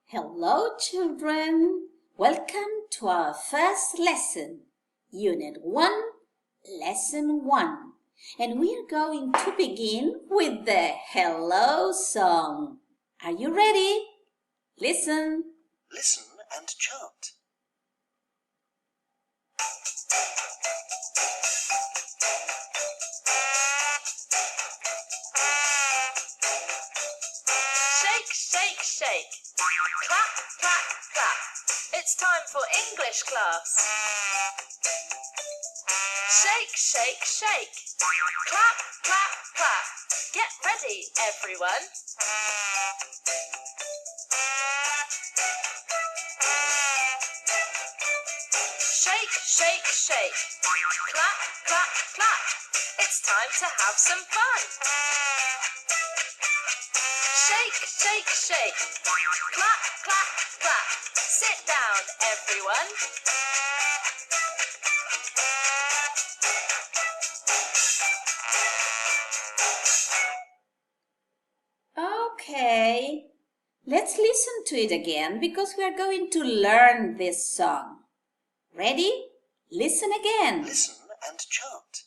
Hello, children. Welcome to our first lesson, Unit 1, Lesson 1. And we are going to begin with the Hello song. Are you ready? Listen. Listen and chant. Shake, shake, shake. Clap, clap, clap. It's time for English class. Shake, shake, shake. Clap, clap, clap. Get ready, everyone. Shake, shake, shake. Clap, clap, clap. It's time to have some fun. Shake, shake, shake. Clap, clap, clap. Sit down, everyone. Okay. Let's listen to it again because we are going to learn this song. Ready? Listen again. Listen and chant.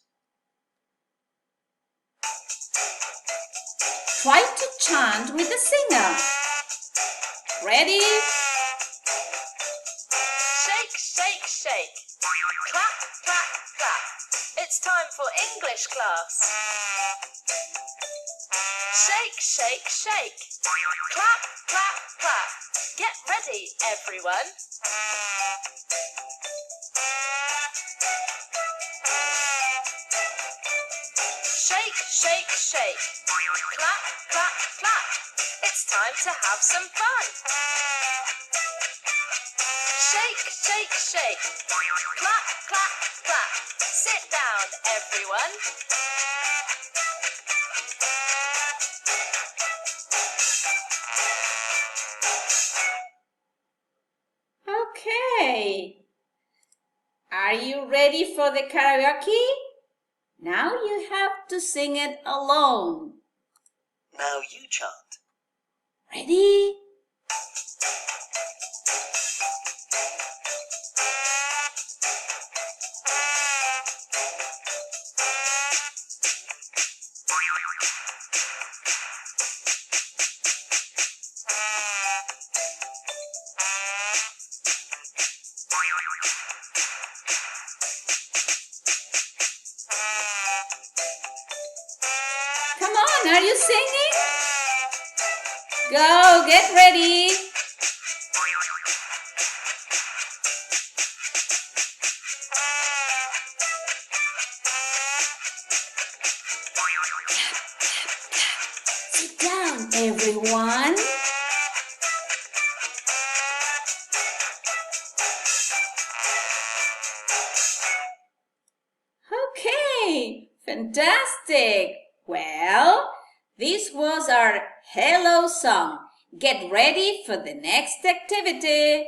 Try to chant with the singer. Ready? Shake, shake, shake. Clap, clap, clap. It's time for English class. Shake, shake, shake. Clap, clap, clap. Get ready, everyone. Shake, shake, shake. Clap, clap, clap. It's time to have some fun. Shake, shake, shake. Clap, clap, clap. Sit down, everyone. Okay. Are you ready for the karaoke? Now you have to sing it alone. Now you chant. Ready? Come on, are you singing? Go, get ready. Sit down, everyone. Okay, fantastic. Well, this was our Hello song. Get ready for the next activity.